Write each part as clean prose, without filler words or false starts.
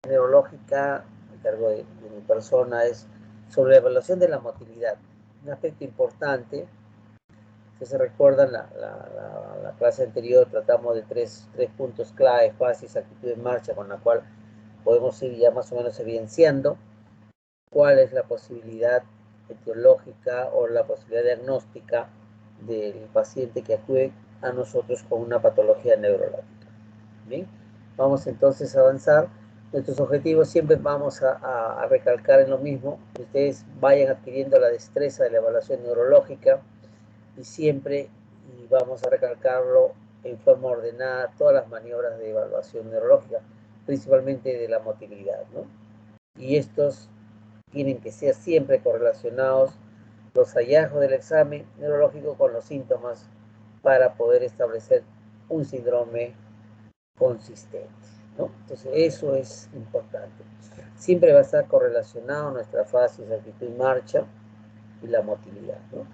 neurológica a cargo de mi persona es sobre la evaluación de la motilidad. Un aspecto importante, si se recuerdan, la clase anterior tratamos de tres puntos clave: fases, actitud en marcha, con la cual podemos ir ya más o menos evidenciando cuál es la posibilidad etiológica o la posibilidad diagnóstica del paciente que acude a nosotros con una patología neurológica. Bien, vamos entonces a avanzar. Nuestros objetivos siempre vamos a recalcar en lo mismo, que ustedes vayan adquiriendo la destreza de la evaluación neurológica y siempre, y vamos a recalcarlo en forma ordenada, todas las maniobras de evaluación neurológica, principalmente de la motilidad, ¿no? Y estos tienen que ser siempre correlacionados los hallazgos del examen neurológico con los síntomas para poder establecer un síndrome consistente, ¿no? Entonces eso es importante. Siempre va a estar correlacionado nuestra fase de actitud y marcha y la motilidad, ¿no?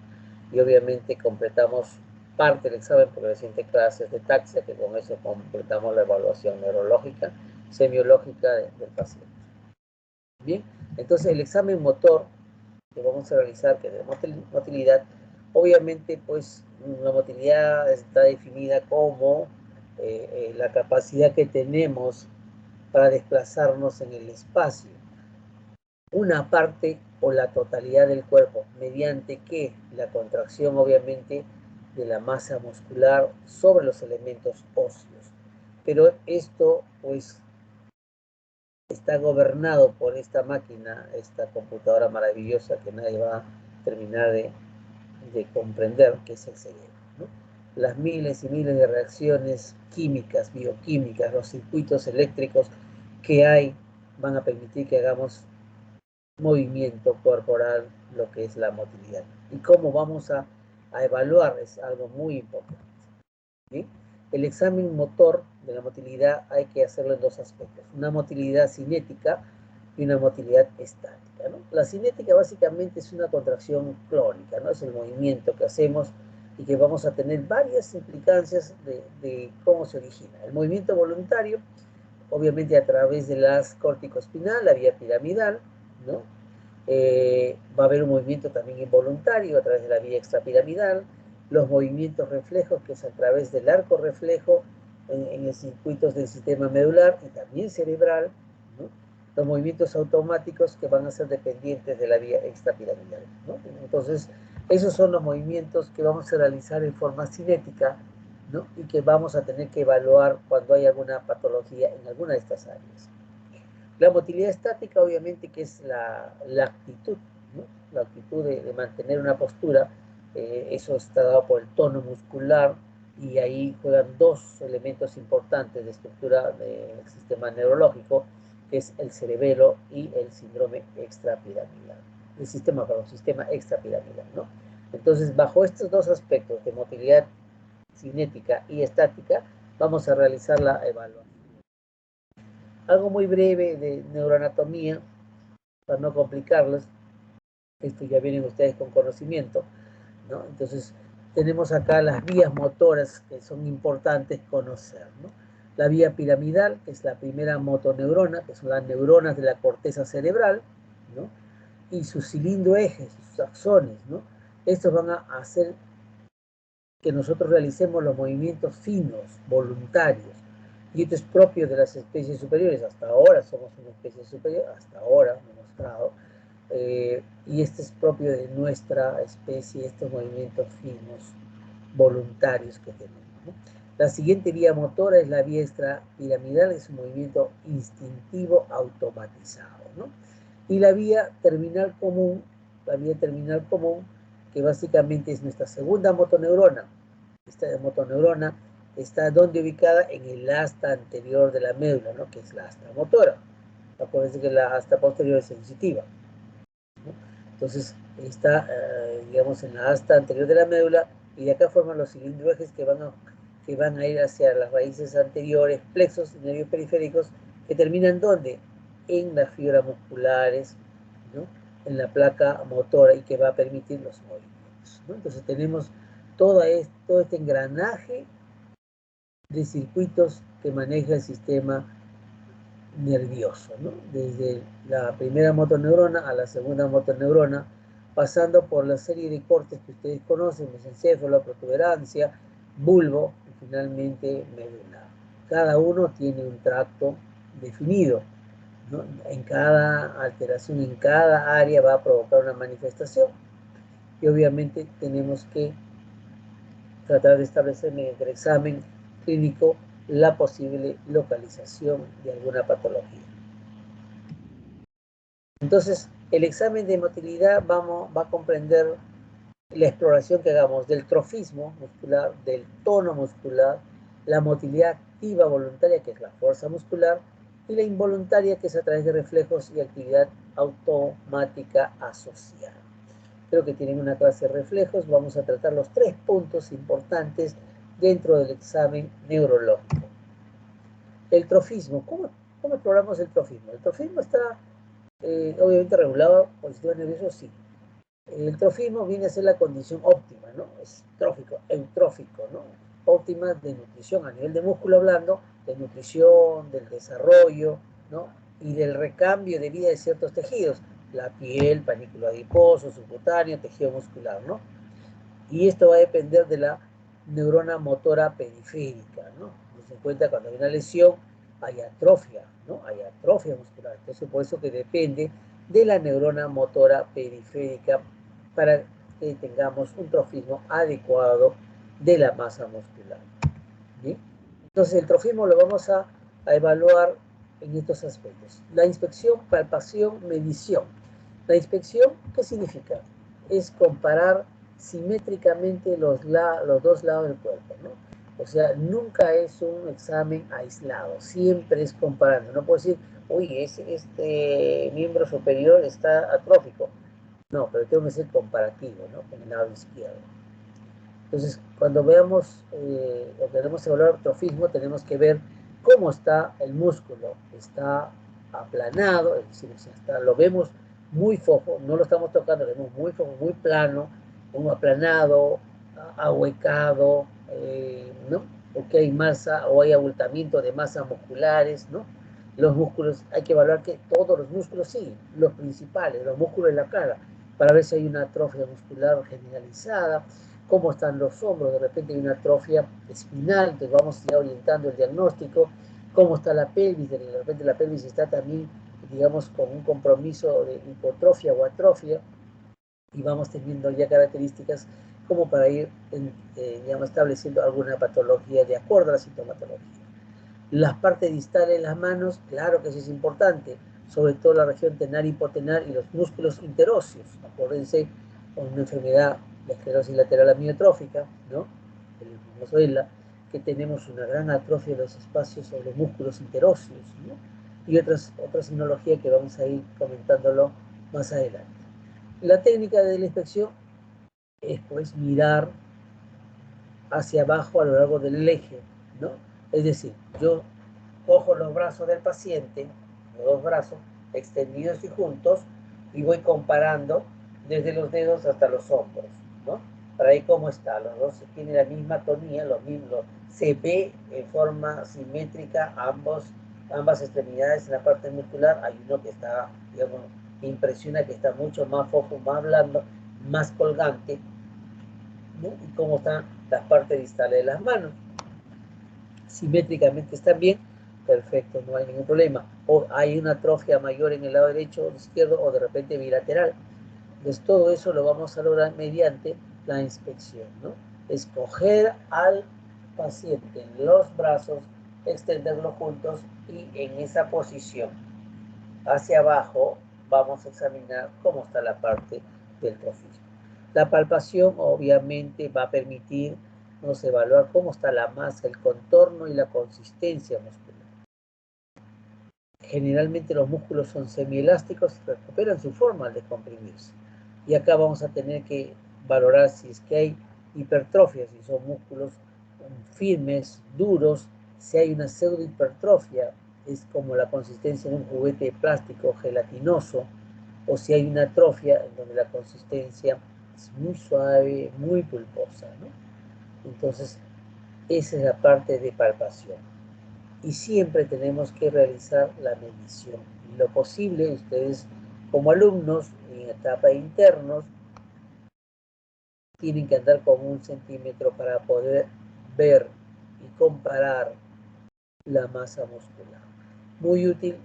Y obviamente completamos parte del examen porque la siguiente clase es de taxia, que con eso completamos la evaluación neurológica, semiológica del paciente. Bien, entonces el examen motor que vamos a realizar, que es de motilidad, obviamente pues la motilidad está definida como la capacidad que tenemos para desplazarnos en el espacio, una parte o la totalidad del cuerpo, mediante que la contracción obviamente de la masa muscular sobre los elementos óseos. Pero esto pues está gobernado por esta máquina, esta computadora maravillosa que nadie va a terminar de comprender, que es el cerebro, ¿no? Las miles y miles de reacciones químicas, bioquímicas, los circuitos eléctricos que hay van a permitir que hagamos movimiento corporal, lo que es la motilidad. Y cómo vamos a evaluar es algo muy importante, ¿sí? El examen motor de la motilidad hay que hacerlo en dos aspectos: una motilidad cinética y una motilidad estática, ¿no? La cinética básicamente es una contracción clónica, ¿no? Es el movimiento que hacemos y que vamos a tener varias implicancias de cómo se origina. El movimiento voluntario, obviamente a través de las corticoespinal, la vía piramidal, ¿no? Va a haber un movimiento también involuntario a través de la vía extrapiramidal, los movimientos reflejos, que es a través del arco reflejo en los circuitos del sistema medular y también cerebral, ¿no? Los movimientos automáticos que van a ser dependientes de la vía extrapiramidal, ¿no? Entonces, esos son los movimientos que vamos a realizar en forma cinética, ¿no? Y que vamos a tener que evaluar cuando hay alguna patología en alguna de estas áreas. La motilidad estática, obviamente, que es la actitud, ¿no? La actitud de mantener una postura, eso está dado por el tono muscular, y ahí juegan dos elementos importantes de estructura del sistema neurológico, que es el cerebelo y el síndrome extrapiramidal. Sistema extrapiramidal, ¿no? Entonces, bajo estos dos aspectos de motilidad cinética y estática, vamos a realizar la evaluación. Algo muy breve de neuroanatomía, para no complicarles, esto ya vienen ustedes con conocimiento, ¿no? Entonces, tenemos acá las vías motoras que son importantes conocer, ¿no? La vía piramidal, que es la primera motoneurona, que son las neuronas de la corteza cerebral, ¿no? Y sus cilindroejes, sus axones, ¿no? Estos van a hacer que nosotros realicemos los movimientos finos, voluntarios. Y esto es propio de las especies superiores. Hasta ahora somos una especie superior, hasta ahora demostrado. Y este es propio de nuestra especie, estos movimientos finos, voluntarios que tenemos, ¿no? La siguiente vía motora es la vía extrapiramidal, es un movimiento instintivo automatizado, ¿no? Y la vía terminal común, que básicamente es nuestra segunda motoneurona. Esta motoneurona está donde ubicada en el asta anterior de la médula, ¿no? Que es la asta motora. Acuérdense que la asta posterior es sensitiva, ¿no? Entonces está, digamos, en la asta anterior de la médula, y de acá forman los cilindroejes que van a ir hacia las raíces anteriores, plexos y nervios periféricos, que terminan ¿dónde? En las fibras musculares, ¿no? En la placa motora, y que va a permitir los movimientos, ¿no? Entonces tenemos todo este engranaje de circuitos que maneja el sistema nervioso, ¿no? Desde la primera motoneurona a la segunda motoneurona, pasando por la serie de cortes que ustedes conocen, mesencéfalo, protuberancia, bulbo y finalmente médula. Cada uno tiene un tracto definido, ¿no? En cada alteración, en cada área va a provocar una manifestación y obviamente tenemos que tratar de establecer mediante el examen clínico la posible localización de alguna patología. Entonces, el examen de motilidad va a comprender la exploración que hagamos del trofismo muscular, del tono muscular, la motilidad activa voluntaria, que es la fuerza muscular, y la involuntaria, que es a través de reflejos y actividad automática asociada. Creo que tienen una clase de reflejos. Vamos a tratar los 3 puntos importantes dentro del examen neurológico. El trofismo. ¿Cómo exploramos el trofismo? El trofismo está obviamente regulado por el sistema nervioso, sí. El trofismo viene a ser la condición óptima, ¿no? Es trófico, eutrófico, ¿no? Óptima de nutrición a nivel de músculo blando, de nutrición, del desarrollo, ¿no? Y del recambio de vida de ciertos tejidos, la piel, panículo adiposo, subcutáneo, tejido muscular, ¿no? Y esto va a depender de la neurona motora periférica, ¿no? Se cuenta cuando hay una lesión, hay atrofia, ¿no? Hay atrofia muscular. Entonces, por eso que depende de la neurona motora periférica para que tengamos un trofismo adecuado de la masa muscular. ¿Bien? Entonces, el trofismo lo vamos a evaluar en estos aspectos. La inspección, palpación, medición. La inspección, ¿qué significa? Es comparar simétricamente los dos lados del cuerpo, ¿no? O sea, nunca es un examen aislado, siempre es comparando. No puedo decir, uy, este miembro superior está atrófico. No, pero tengo que ser comparativo, ¿no? Con el lado izquierdo. Entonces, cuando veamos o queremos evaluar trofismo, tenemos que ver cómo está el músculo. Está aplanado, es decir, lo vemos muy fojo, no lo estamos tocando, lo vemos muy fojo, muy plano, como aplanado, ahuecado, ¿no? O que hay masa o hay abultamiento de masas musculares, ¿no? Los músculos, hay que evaluar que todos los músculos, sí, los principales, los músculos de la cara, para ver si hay una atrofia muscular generalizada, cómo están los hombros, de repente hay una atrofia espinal, entonces vamos ya orientando el diagnóstico, cómo está la pelvis, de repente la pelvis está también, digamos, con un compromiso de hipotrofia o atrofia, y vamos teniendo ya características como para ir, digamos, estableciendo alguna patología de acuerdo a la sintomatología. Las partes distales de las manos, claro que eso es importante, sobre todo la región tenar y hipotenar y los músculos interóseos. Acuérdense, con una enfermedad de esclerosis lateral amiotrófica, ¿no? El mozoela, que tenemos una gran atrofia de los espacios o los músculos interóseos, ¿no? Y otra sinología que vamos a ir comentándolo más adelante. La técnica de la inspección es pues mirar hacia abajo a lo largo del eje, ¿no? Es decir, yo cojo los brazos del paciente, los dos brazos extendidos y juntos, y voy comparando desde los dedos hasta los hombros, ¿no? Para ahí cómo está, los dos tienen la misma tonía, los mismos, se ve en forma simétrica ambas extremidades en la parte muscular. Hay uno que está, digamos, impresiona que está mucho más foco, más blando, más colgante, ¿no? Y cómo están las partes distales de las manos. Simétricamente están bien, perfecto, no hay ningún problema. O hay una atrofia mayor en el lado derecho o izquierdo, o de repente bilateral. Entonces todo eso lo vamos a lograr mediante la inspección, ¿no? Escoger al paciente en los brazos, extenderlos juntos y en esa posición hacia abajo vamos a examinar cómo está la parte del trofismo. La palpación obviamente va a permitirnos evaluar cómo está la masa, el contorno y la consistencia muscular. Generalmente los músculos son semielásticos y recuperan su forma al descomprimirse. Y acá vamos a tener que valorar si es que hay hipertrofia, si son músculos firmes, duros, si hay una pseudohipertrofia, es como la consistencia de un juguete de plástico gelatinoso, o si hay una atrofia en donde la consistencia es muy suave, muy pulposa, ¿no? Entonces, esa es la parte de palpación. y siempre tenemos que realizar la medición. En lo posible, ustedes como alumnos en etapa de internos tienen que andar con 1 centímetro para poder ver y comparar la masa muscular. Muy útil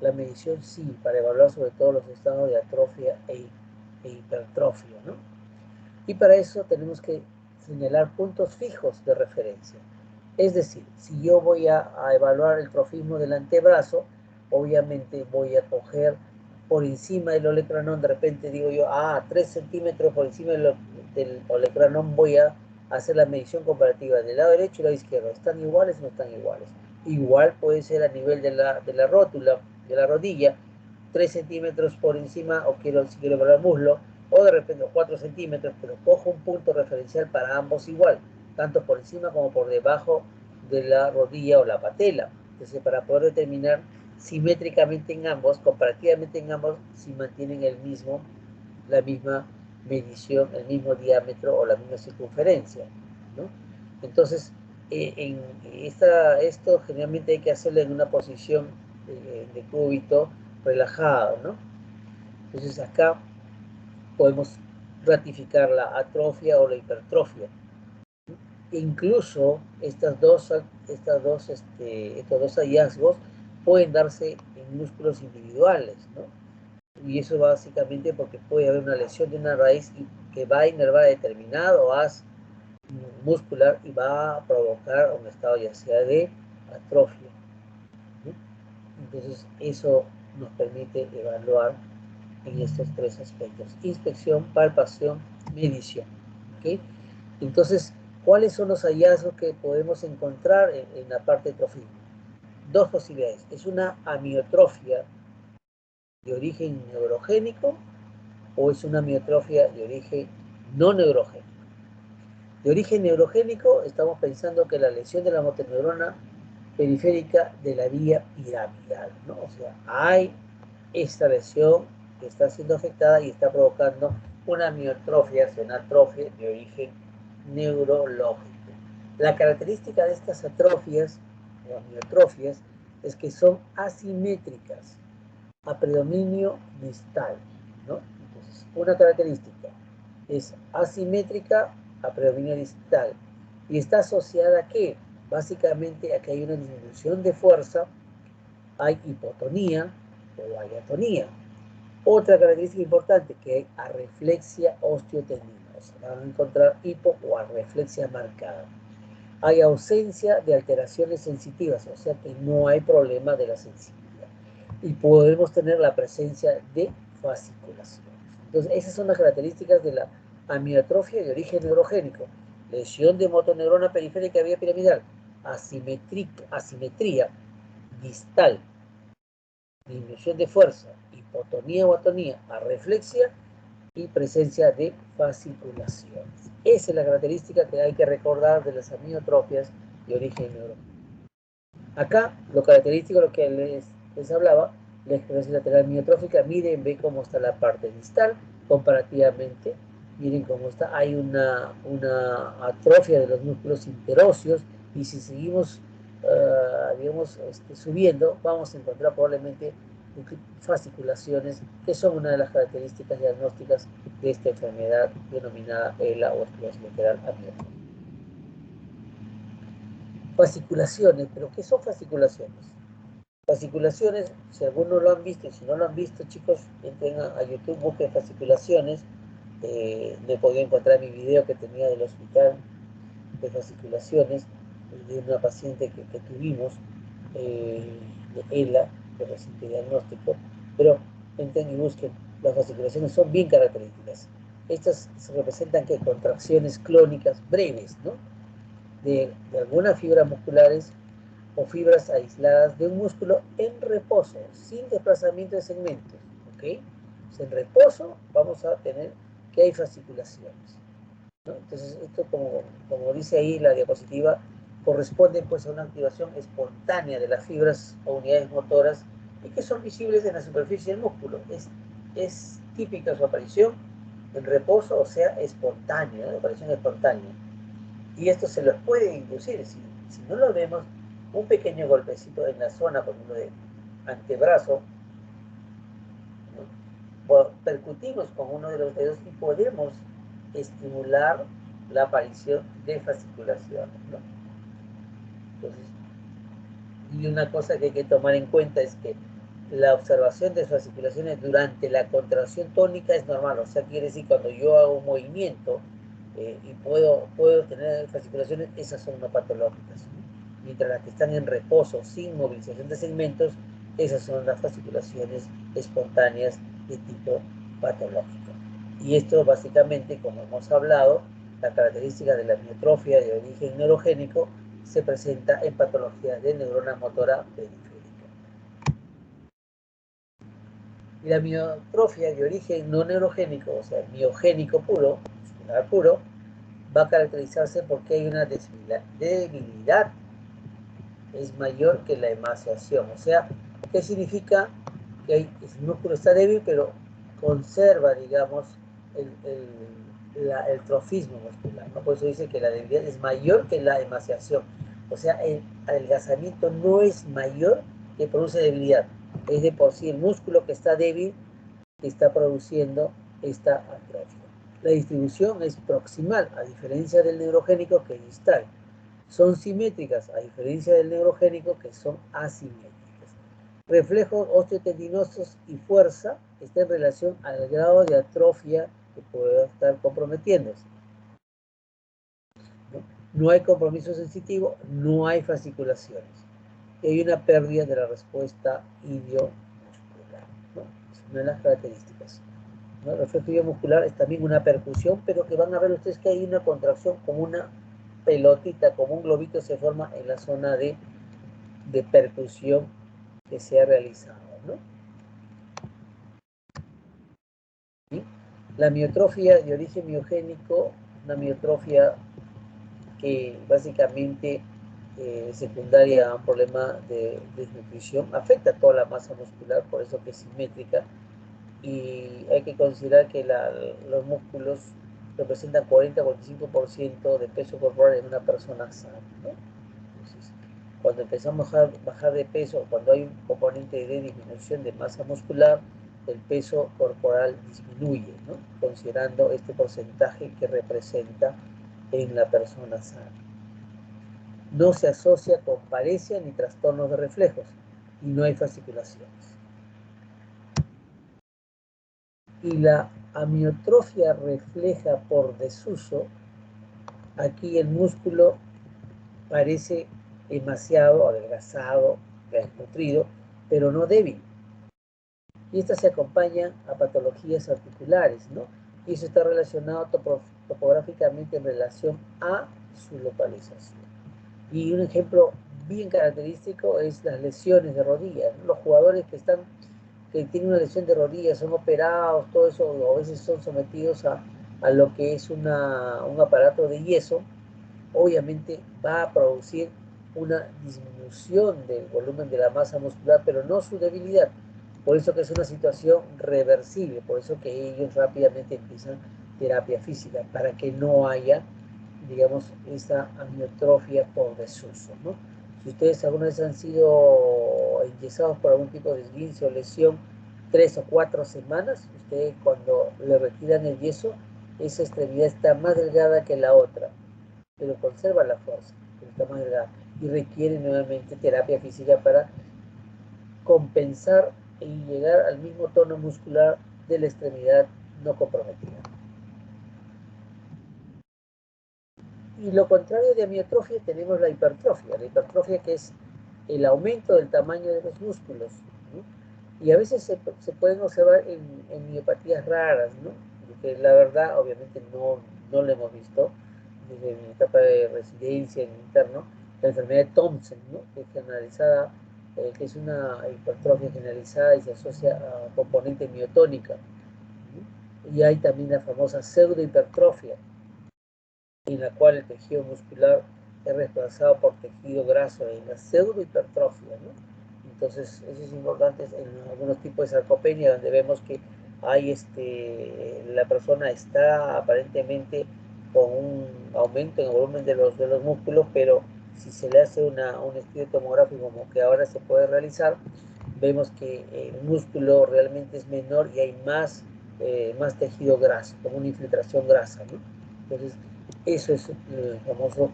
la medición, sí, para evaluar sobre todo los estados de atrofia e hipertrofia, ¿no? Y para eso tenemos que señalar puntos fijos de referencia. Es decir, si yo voy a evaluar el trofismo del antebrazo, obviamente voy a coger por encima del olecranon, de repente digo yo, 3 centímetros por encima del olecranon voy a hacer la medición comparativa del lado derecho y del lado izquierdo. ¿Están iguales o no están iguales? Igual puede ser a nivel de la rótula, de la rodilla, 3 centímetros por encima, o si quiero evaluar muslo, o de repente 4 centímetros, pero cojo un punto referencial para ambos igual, tanto por encima como por debajo de la rodilla o la patela. Entonces, para poder determinar simétricamente en ambos, comparativamente en ambos, si mantienen la misma medición, el mismo diámetro o la misma circunferencia, ¿no? Entonces, esto generalmente hay que hacerlo en una posición de cúbito relajado, ¿no? Entonces acá podemos ratificar la atrofia o la hipertrofia. Incluso estos dos hallazgos pueden darse en músculos individuales, ¿no? Y eso básicamente porque puede haber una lesión de una raíz que va a inervar determinado haz muscular y va a provocar un estado ya sea de atrofia, ¿no? Entonces eso nos permite evaluar en estos tres aspectos: inspección, palpación, medición. ¿Okay? Entonces, ¿cuáles son los hallazgos que podemos encontrar en la parte de trofismo? Dos posibilidades: es una amiotrofia de origen neurogénico o es una amiotrofia de origen no neurogénico. De origen neurogénico, estamos pensando que la lesión de la motoneurona periférica de la vía piramidal, ¿no? O sea, hay esta lesión que está siendo afectada y está provocando una amiotrofia, una atrofia de origen neurológico. La característica de estas atrofias o amiotrofias es que son asimétricas a predominio distal, ¿no? Entonces, una característica es asimétrica a predominio distal y está asociada a ¿qué? Básicamente a que hay una disminución de fuerza, hay hipotonía o hay atonía. Otra característica importante, que hay arreflexia osteotendinosa. O sea, van a encontrar hipo o arreflexia marcada. Hay ausencia de alteraciones sensitivas, o sea que no hay problema de la sensibilidad. Y podemos tener la presencia de fasciculaciones. Entonces, esas son las características de la amiotrofia de origen neurogénico: lesión de motoneurona periférica vía piramidal, asimetría distal, disminución de fuerza, hipotonía o atonía, arreflexia y presencia de fasciculaciones. Esa es la característica que hay que recordar de las amiotrofias de origen neurogénico. Acá, lo característico, lo que les hablaba, la esclerosis lateral miotrófica, miren, ven cómo está la parte distal comparativamente, miren cómo está, hay una atrofia de los músculos interóseos, y si seguimos, digamos, subiendo, vamos a encontrar probablemente fasciculaciones, que son una de las características diagnósticas de esta enfermedad denominada ELA o esclerosis lateral amiotrófica. Fasciculaciones, ¿pero qué son fasciculaciones? Fasciculaciones, si algunos lo han visto, y si no lo han visto, chicos, entren a YouTube, busquen fasciculaciones. Me podía encontrar mi video que tenía del hospital de fasciculaciones de una paciente que tuvimos, de ELA, de reciente diagnóstico, pero entren y busquen. Las fasciculaciones son bien características. Estas se representan que contracciones clónicas breves, ¿no? De algunas fibras musculares o fibras aisladas de un músculo en reposo, sin desplazamiento de segmentos, ¿ok? Pues en reposo vamos a tener que hay fasciculaciones, ¿no? Entonces, esto, como dice ahí la diapositiva, corresponde pues a una activación espontánea de las fibras o unidades motoras y que son visibles en la superficie del músculo. Es típica su aparición en reposo, o sea, espontánea, ¿no? Aparición espontánea. Y esto se los puede inducir, si no lo vemos, un pequeño golpecito en la zona, por ejemplo, de antebrazo, ¿no? Percutimos con uno de los dedos y podemos estimular la aparición de fasciculaciones, ¿no? Entonces, y una cosa que hay que tomar en cuenta es que la observación de fasciculaciones durante la contracción tónica es normal, o sea, quiere decir cuando yo hago un movimiento y puedo tener fasciculaciones, esas son no patológicas, ¿no? Mientras las que están en reposo sin movilización de segmentos, esas son las fasciculaciones espontáneas de tipo patológico. Y esto básicamente, como hemos hablado, la característica de la miotrofia de origen neurogénico se presenta en patologías de neurona motora periférica. Y la miotrofia de origen no neurogénico, o sea, miogénico puro, muscular puro, va a caracterizarse porque hay una debilidad, es mayor que la emaciación. O sea, ¿qué significa? Que el músculo está débil, pero conserva, digamos, el trofismo muscular, ¿no? Por eso dice que la debilidad es mayor que la emaciación. O sea, el adelgazamiento no es mayor que produce debilidad. Es de por sí el músculo que está débil que está produciendo esta atrofia. La distribución es proximal, a diferencia del neurogénico que es distal. Son simétricas, a diferencia del neurogénico que son asimétricas. Reflejos osteotendinosos y fuerza está en relación al grado de atrofia que pueda estar comprometiéndose. No hay compromiso sensitivo, no hay fasciculaciones. Y hay una pérdida de la respuesta idiomuscular, ¿no? Es una de las características, ¿no? El reflejo idiomuscular es también una percusión, pero que van a ver ustedes que hay una contracción como una pelotita, como un globito se forma en la zona de percusión que se ha realizado, ¿no? ¿Sí? La miotrofia de origen miogénico, una miotrofia que básicamente secundaria a un problema de desnutrición, afecta a toda la masa muscular, por eso que es simétrica, y hay que considerar que los músculos representan 40-45% de peso corporal en una persona sana, ¿no? Entonces, cuando empezamos a bajar de peso, cuando hay un componente de disminución de masa muscular, el peso corporal disminuye, ¿no? Considerando este porcentaje que representa en la persona sana. No se asocia con paresia ni trastornos de reflejos y no hay fasciculaciones. Y la amiotrofia refleja por desuso, aquí el músculo parece emaciado, adelgazado, desnutrido, pero no débil. Y esta se acompaña a patologías articulares, ¿no? Y eso está relacionado topográficamente en relación a su localización. Y un ejemplo bien característico es las lesiones de rodillas, ¿no? Los jugadores que tienen una lesión de rodillas son operados, todo eso, o a veces son sometidos a lo que es un aparato de yeso, obviamente va a producir una disminución del volumen de la masa muscular, pero no su debilidad. Por eso que es una situación reversible, por eso que ellos rápidamente empiezan terapia física, para que no haya, digamos, esa amiotrofia por desuso, ¿no? Si ustedes alguna vez han sido enyesados por algún tipo de esguince o lesión 3 o 4 semanas, ustedes cuando le retiran el yeso, esa extremidad está más delgada que la otra, pero conserva la fuerza, pero está más delgada, y requiere nuevamente terapia física para compensar y llegar al mismo tono muscular de la extremidad no comprometida. Y lo contrario de amiotrofia tenemos la hipertrofia que es el aumento del tamaño de los músculos, ¿no? Y a veces se pueden observar en miopatías raras, ¿no? Que la verdad obviamente no lo hemos visto desde mi etapa de residencia en interno, la enfermedad de Thompson, ¿no? Que es generalizada, que es una hipertrofia generalizada y se asocia a componente miotónica, ¿no? Y hay también la famosa pseudohipertrofia, en la cual el tejido muscular es reemplazado por tejido graso, en la pseudohipertrofia, ¿no? Entonces, eso es importante en algunos tipos de sarcopenia, donde vemos que hay la persona está aparentemente con un aumento en el volumen de los músculos, pero si se le hace un estudio tomográfico como que ahora se puede realizar, vemos que el músculo realmente es menor y hay más tejido graso, como una infiltración grasa, ¿no? Entonces, eso es el famoso,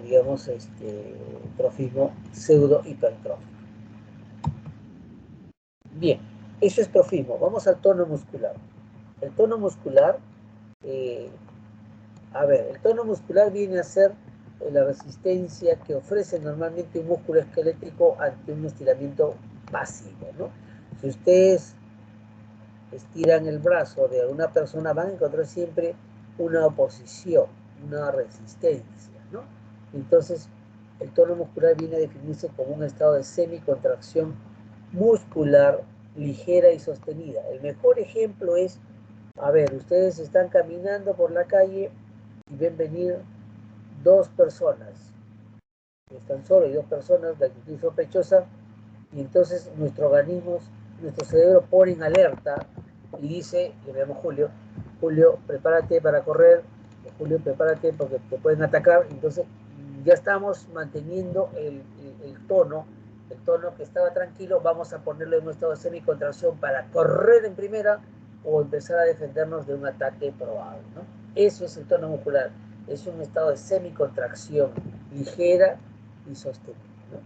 digamos, trofismo pseudo-hipertrófico. Bien, eso es trofismo. Vamos al tono muscular. El tono muscular, eh, el tono muscular viene a ser la resistencia que ofrece normalmente un músculo esquelético ante un estiramiento pasivo, ¿no? Si ustedes estiran el brazo de una persona, van a encontrar siempre una oposición, una resistencia, ¿no? Entonces, el tono muscular viene a definirse como un estado de semicontracción muscular ligera y sostenida. El mejor ejemplo es, ustedes están caminando por la calle y ven venir dos personas, están solo y dos personas de actitud sospechosa, y entonces nuestro organismo, nuestro cerebro pone en alerta y dice, le llamamos Julio, Julio, prepárate para correr, Julio, prepárate porque te pueden atacar. Entonces ya estamos manteniendo el tono que estaba tranquilo, vamos a ponerlo en un estado de semicontracción para correr en primera o empezar a defendernos de un ataque probable, ¿no? Eso es el tono muscular, es un estado de semicontracción ligera y sostenida, ¿no?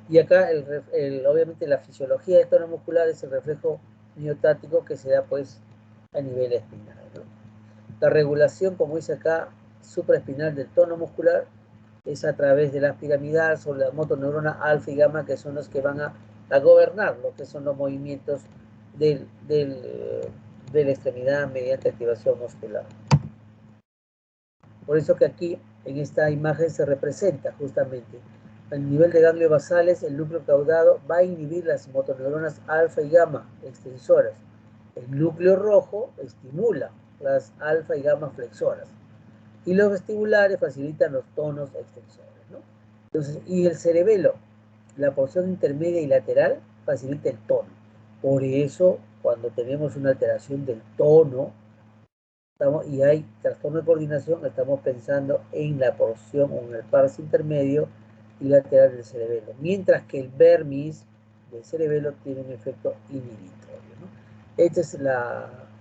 Y acá, obviamente, la fisiología del tono muscular es el reflejo miotático que se da, pues, a nivel espinal, ¿no? La regulación, como dice acá, supraespinal del tono muscular es a través de la piramidal sobre la motoneurona alfa y gamma, que son los que van a gobernar lo que son los movimientos de la extremidad mediante activación muscular. Por eso que aquí, en esta imagen, se representa justamente al nivel de ganglios basales, el núcleo caudado va a inhibir las motoneuronas alfa y gamma extensoras. El núcleo rojo estimula las alfa y gamma flexoras. Y los vestibulares facilitan los tonos extensores, ¿no? Entonces, y el cerebelo, la porción intermedia y lateral, facilita el tono. Por eso, cuando tenemos una alteración del tono, y hay trastorno de coordinación, estamos pensando en la porción o en el parse intermedio y lateral del cerebelo, mientras que el vermis del cerebelo tiene un efecto inhibitorio, ¿no? Este es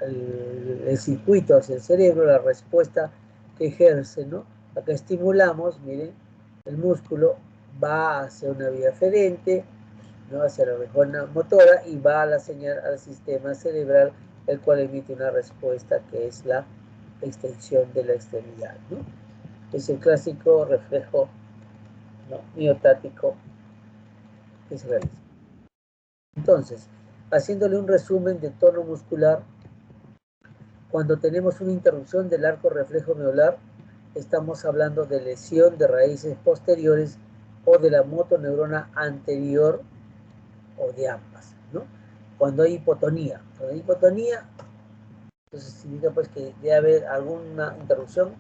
el circuito hacia el cerebro, la respuesta que ejerce, ¿no? Acá estimulamos, miren, el músculo va hacia una vía aferente, ¿no? Hacia la región motora y va a la señal al sistema cerebral, el cual emite una respuesta que es la extensión de la extremidad, ¿no? Es el clásico reflejo, ¿no?, miotático que se realiza. Entonces, haciéndole un resumen de tono muscular, cuando tenemos una interrupción del arco reflejo medular, estamos hablando de lesión de raíces posteriores o de la motoneurona anterior o de ambas, ¿no? Cuando hay hipotonía, entonces significa, pues, que debe haber alguna interrupción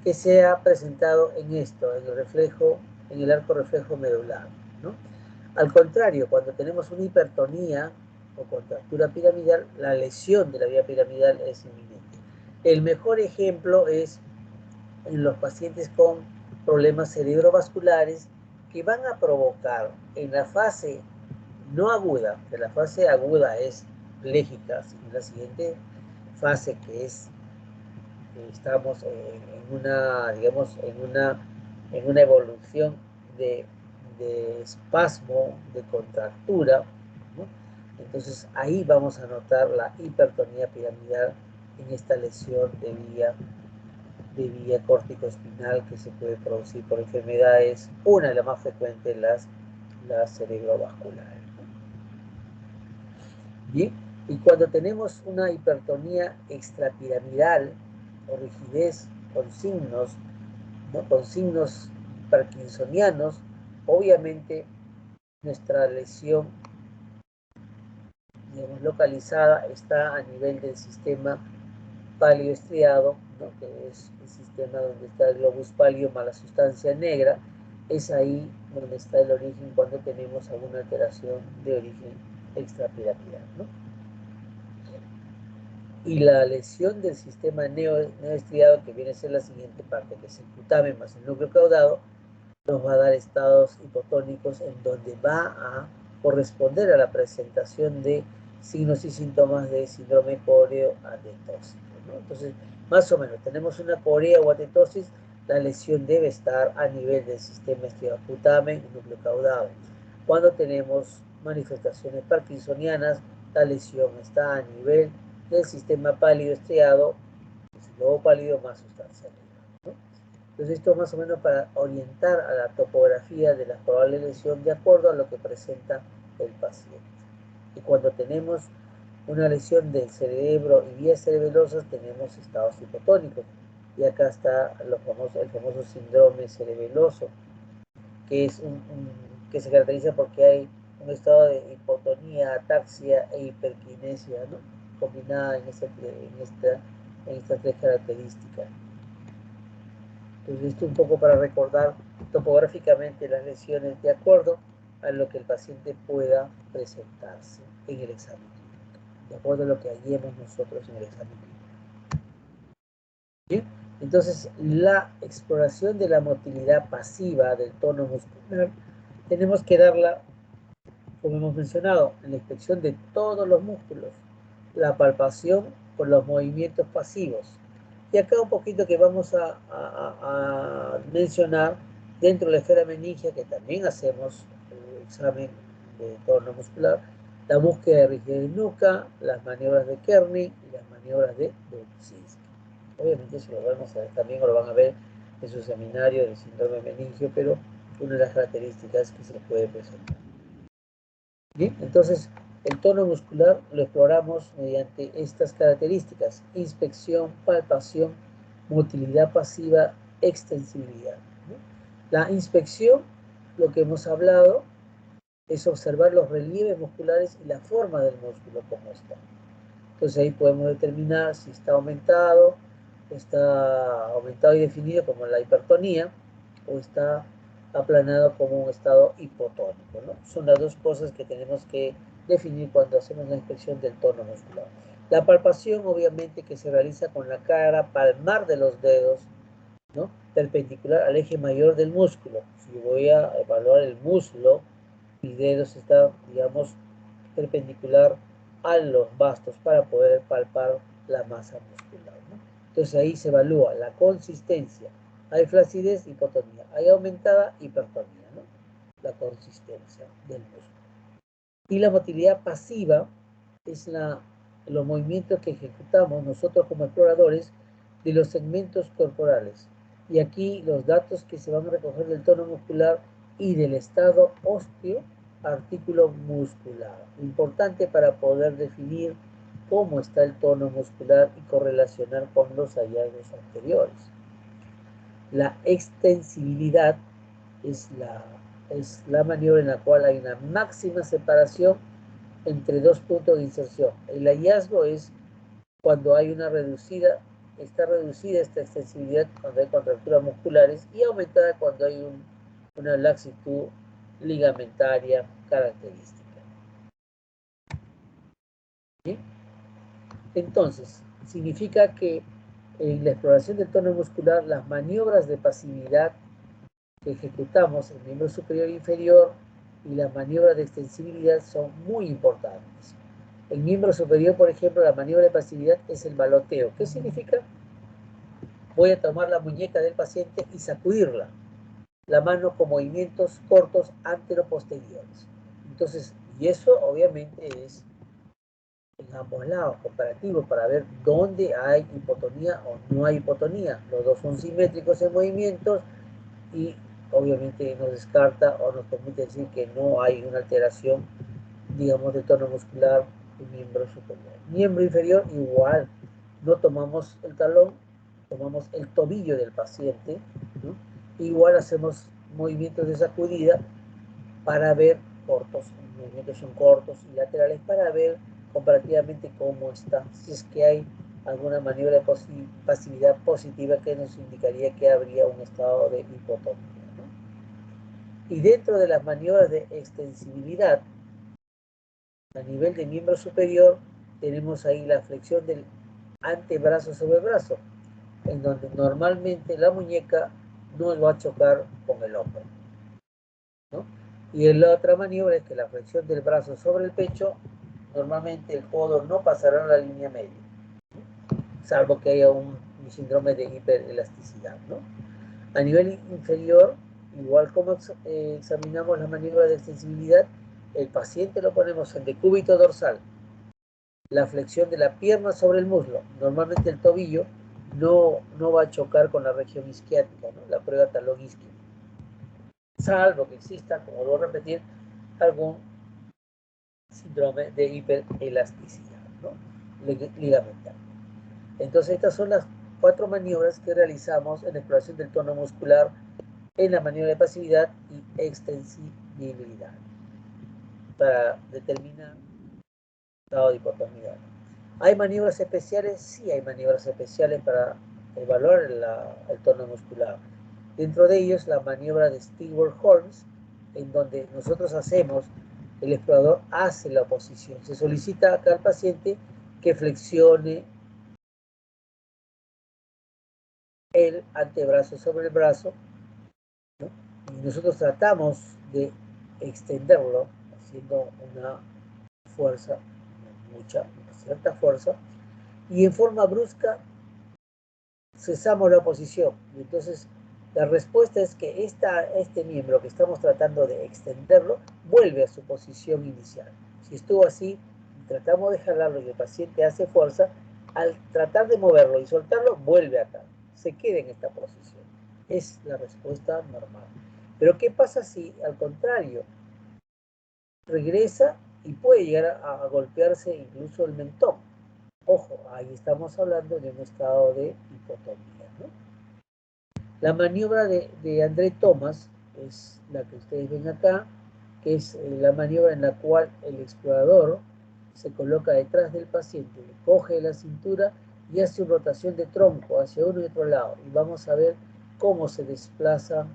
que se ha presentado en esto, en el arco reflejo medular, ¿no? Al contrario, cuando tenemos una hipertonía o contractura piramidal, la lesión de la vía piramidal es inminente. El mejor ejemplo es en los pacientes con problemas cerebrovasculares que van a provocar en la fase no aguda, que la fase aguda es pléjica, sino la siguiente fase que es, estamos en una, digamos, en una evolución de espasmo, de contractura, ¿no? Entonces ahí vamos a notar la hipertonía piramidal en esta lesión de vía córtico-espinal que se puede producir por enfermedades, una de las más frecuentes, las cerebrovasculares, ¿no? Bien, y cuando tenemos una hipertonía extrapiramidal o rigidez con signos, ¿no?, con signos parkinsonianos, obviamente nuestra lesión, digamos, localizada está a nivel del sistema palioestriado, ¿no?, que es el sistema donde está el globus palio más la sustancia negra. Es ahí donde está el origen cuando tenemos alguna alteración de origen extrapiramidal, ¿no? Y la lesión del sistema neoestriado, que viene a ser la siguiente parte, que es el putamen más el núcleo caudado, nos va a dar estados hipotónicos en donde va a corresponder a la presentación de signos y síntomas de síndrome coreoatetóxico, ¿no? Entonces, más o menos, tenemos una corea o atetosis, la lesión debe estar a nivel del sistema estriado putamen y núcleo caudado. Cuando tenemos manifestaciones parkinsonianas, la lesión está a nivel del sistema pálido estriado, el lobo pálido más sustancia negra, ¿no? Entonces esto es más o menos para orientar a la topografía de la probable lesión de acuerdo a lo que presenta el paciente. Y cuando tenemos una lesión del cerebro y vías cerebelosas, tenemos estados hipotónicos. Y acá está el famoso síndrome cerebeloso, que que se caracteriza porque hay un estado de hipotonía, ataxia e hiperquinesia, ¿no? Combinada en estas tres características. Entonces, esto un poco para recordar topográficamente las lesiones de acuerdo a lo que el paciente pueda presentarse en el examen clínico, de acuerdo a lo que hallemos nosotros en el examen clínico. ¿Sí? Entonces, la exploración de la motilidad pasiva del tono muscular, tenemos que darla, como hemos mencionado, la inspección de todos los músculos, la palpación con los movimientos pasivos. Y acá un poquito que vamos a mencionar dentro de la esfera meningia, que también hacemos el examen de tono muscular, la búsqueda de rigidez de nuca, las maniobras de Kernig y las maniobras de Dubczynski. Obviamente eso lo vamos a ver también, o lo van a ver en su seminario del síndrome meningio, pero una de las características que se puede presentar. Bien, entonces el tono muscular lo exploramos mediante estas características: inspección, palpación, motilidad pasiva, extensibilidad, ¿no? La inspección, lo que hemos hablado, es observar los relieves musculares y la forma del músculo como está. Entonces ahí podemos determinar si está aumentado y definido como la hipertonía, o está aplanado como un estado hipotónico, ¿no? Son las dos cosas que tenemos que definir cuando hacemos la inspección del tono muscular. La palpación, obviamente, que se realiza con la cara palmar de los dedos, ¿no? Perpendicular al eje mayor del músculo. Si voy a evaluar el muslo, mis dedos están, digamos, perpendicular a los bastos para poder palpar la masa muscular, ¿no? Entonces ahí se evalúa la consistencia. Hay flacidez, hipotonía. Hay aumentada, hipertonía, ¿no? La consistencia del músculo. Y la motilidad pasiva es los movimientos que ejecutamos nosotros como exploradores de los segmentos corporales. Y aquí los datos que se van a recoger del tono muscular y del estado óseo artículo muscular. Importante para poder definir cómo está el tono muscular y correlacionar con los hallazgos anteriores. La extensibilidad es la maniobra en la cual hay una máxima separación entre dos puntos de inserción. El hallazgo es cuando hay está reducida esta extensibilidad cuando hay contracturas musculares, y aumentada cuando hay una laxitud ligamentaria característica. ¿Sí? Entonces, significa que en la exploración del tono muscular, las maniobras de pasividad que ejecutamos en el miembro superior e inferior y las maniobras de extensibilidad son muy importantes. El miembro superior, por ejemplo, la maniobra de pasividad es el baloteo. ¿Qué significa? Voy a tomar la muñeca del paciente y sacudirla, la mano con movimientos cortos antero-posteriores. Entonces, y eso obviamente es en ambos lados, comparativo, para ver dónde hay hipotonía o no hay hipotonía. Los dos son simétricos en movimientos y obviamente nos descarta o nos permite decir que no hay una alteración, digamos, del tono muscular del miembro superior. Miembro inferior, igual, no tomamos el talón, tomamos el tobillo del paciente, ¿no? Igual hacemos movimientos de sacudida para ver cortos, los movimientos son cortos y laterales, para ver comparativamente cómo está, si es que hay alguna maniobra de pasividad positiva que nos indicaría que habría un estado de hipotonía, ¿no? Y dentro de las maniobras de extensibilidad, a nivel de miembro superior, tenemos ahí la flexión del antebrazo sobre brazo, en donde normalmente la muñeca no va a chocar con el hombro, ¿no? Y la otra maniobra es que la flexión del brazo sobre el pecho, normalmente el codo no pasará la línea media, salvo que haya un síndrome de hiperelasticidad, ¿no? A nivel inferior, igual como examinamos la maniobra de extensibilidad, el paciente lo ponemos en decúbito dorsal, la flexión de la pierna sobre el muslo. Normalmente el tobillo no va a chocar con la región isquiática, ¿no? La prueba talón isquio. Salvo que exista, como debo repetir, algún síndrome de hiperelasticidad, ¿no? Ligamentar. Entonces estas son las 4 maniobras que realizamos en la exploración del tono muscular en la maniobra de pasividad y extensibilidad para determinar el estado de hipotonía. ¿Hay maniobras especiales? Sí, hay maniobras especiales para evaluar el tono muscular. Dentro de ellos, la maniobra de Stewart-Holmes, en donde nosotros el explorador hace la oposición. Se solicita acá al paciente que flexione el antebrazo sobre el brazo, ¿no? Y nosotros tratamos de extenderlo haciendo una fuerza, una cierta fuerza, y en forma brusca cesamos la oposición. Y entonces la respuesta es que este miembro que estamos tratando de extenderlo vuelve a su posición inicial. Si estuvo así, tratamos de jalarlo y el paciente hace fuerza, al tratar de moverlo y soltarlo, vuelve acá, se queda en esta posición. Es la respuesta normal. Pero ¿qué pasa si al contrario regresa y puede llegar a golpearse incluso el mentón? Ojo, ahí estamos hablando de un estado de hipotonía, ¿no? La maniobra de André Thomas es la que ustedes ven acá, que es la maniobra en la cual el explorador se coloca detrás del paciente, le coge la cintura y hace una rotación de tronco hacia uno y otro lado. Y vamos a ver cómo se desplazan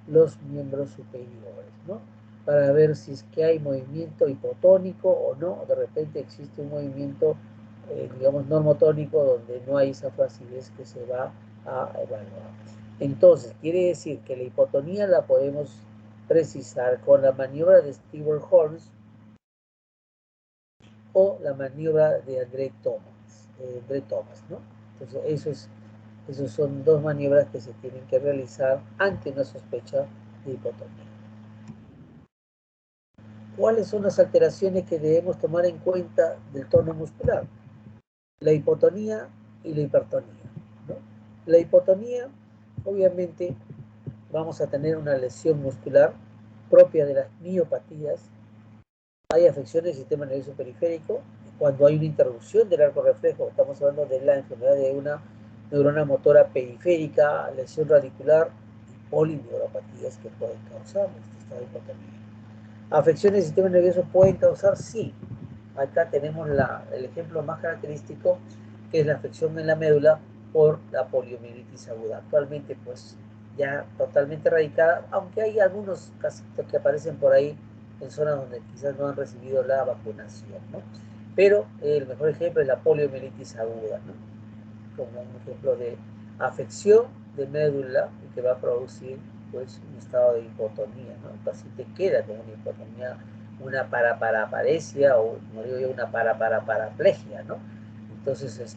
los miembros superiores, ¿no? Para ver si es que hay movimiento hipotónico o no, o de repente existe un movimiento, digamos, normotónico donde no hay esa flacidez que se va a evaluar. Entonces, quiere decir que la hipotonía la podemos precisar con la maniobra de Stewart-Holmes o la maniobra de André Thomas, ¿no? Entonces, esas son 2 maniobras que se tienen que realizar ante una sospecha de hipotonía. ¿Cuáles son las alteraciones que debemos tomar en cuenta del tono muscular? La hipotonía y la hipertonía, ¿no? La hipotonía, obviamente, vamos a tener una lesión muscular propia de las miopatías. Hay afecciones del sistema nervioso periférico. Cuando hay una interrupción del arco reflejo, estamos hablando de la enfermedad de una neurona motora periférica, lesión radicular y polineuropatías que pueden causar este estado de hipotonía. ¿Afecciones del sistema nervioso pueden causar? Sí. Acá tenemos el ejemplo más característico, que es la afección en la médula por la poliomielitis aguda. Actualmente, pues, ya totalmente erradicada, aunque hay algunos casitos que aparecen por ahí en zonas donde quizás no han recibido la vacunación, ¿no? Pero el mejor ejemplo es la poliomielitis aguda, ¿no? Como un ejemplo de afección de médula y que va a producir, pues, un estado de hipotonía, ¿no? El paciente queda con una hipotonía, una paraparaparesia, o como digo yo, una paraplegia, ¿no? Entonces,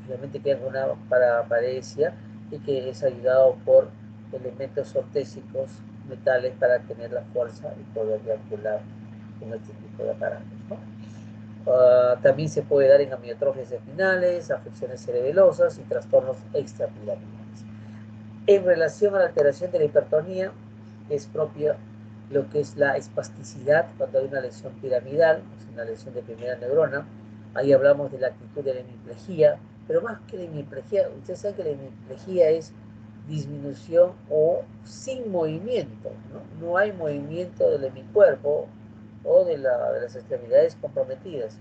finalmente queda con una paraparesia y que es ayudado por elementos ortésicos, metales, para tener la fuerza y poder deambular con este tipo de aparatos, ¿no? También se puede dar en amiotrofias espinales, afecciones cerebelosas y trastornos extrapiramidales. En relación a la alteración de la hipertonía, es propia lo que es la espasticidad cuando hay una lesión piramidal, es una lesión de primera neurona. Ahí hablamos de la actitud de la hemiplegia, pero más que la hemiplegia, ustedes saben que la hemiplegia es disminución o sin movimiento, ¿no? No hay movimiento del hemicuerpo o de las extremidades comprometidas.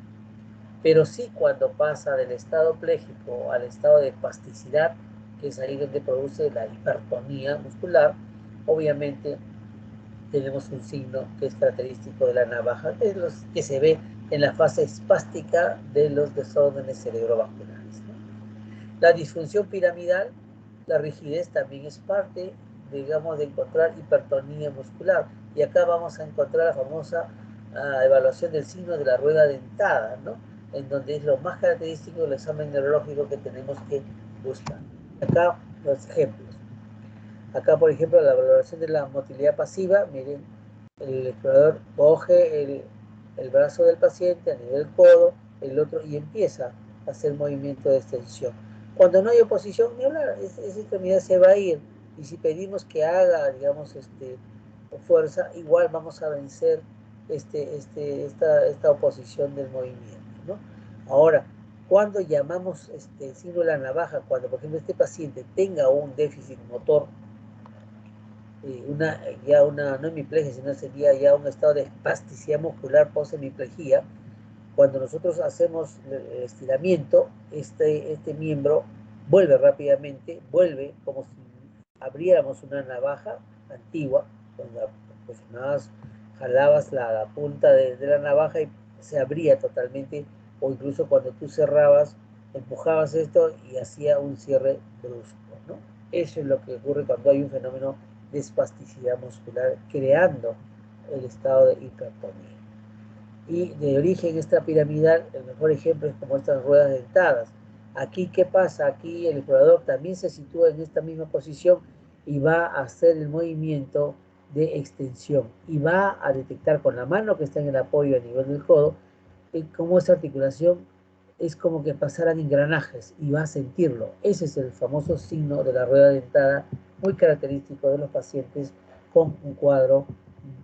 Pero sí, cuando pasa del estado pléjico al estado de espasticidad, que es ahí donde produce la hipertonía muscular, obviamente tenemos un signo que es característico de la navaja, que se ve en la fase espástica de los desórdenes cerebrovasculares, ¿no? La disfunción piramidal, la rigidez también es parte, digamos, de encontrar hipertonía muscular. Y acá vamos a encontrar la famosa evaluación del signo de la rueda dentada, ¿no? En donde es lo más característico del examen neurológico que tenemos que buscar. Acá los ejemplos. Acá, por ejemplo, la valoración de la motilidad pasiva, miren, el explorador coge el brazo del paciente a nivel codo, el otro, y empieza a hacer movimiento de extensión. Cuando no hay oposición, ni hablar, esa extremidad se va a ir. Y si pedimos que haga, digamos, fuerza, igual vamos a vencer esta oposición del movimiento, ¿no? Ahora, cuando llamamos signo de la navaja, cuando por ejemplo este paciente tenga un déficit motor, no hemiplegia, sino sería ya un estado de espasticidad muscular post-hemiplegia, cuando nosotros hacemos el estiramiento, este miembro vuelve rápidamente, vuelve como si abriéramos una navaja antigua, cuando pues, jalabas la punta de la navaja y se abría totalmente, o incluso cuando tú cerrabas, empujabas esto y hacía un cierre brusco, ¿no? Eso es lo que ocurre cuando hay un fenómeno de espasticidad muscular creando el estado de hipertonía. Y de origen extrapiramidal, el mejor ejemplo es como estas ruedas dentadas. Aquí, ¿qué pasa? Aquí el explorador también se sitúa en esta misma posición y va a hacer el movimiento de extensión y va a detectar con la mano que está en el apoyo a nivel del codo cómo esa articulación es como que pasaran engranajes y va a sentirlo. Ese es el famoso signo de la rueda dentada, muy característico de los pacientes con un cuadro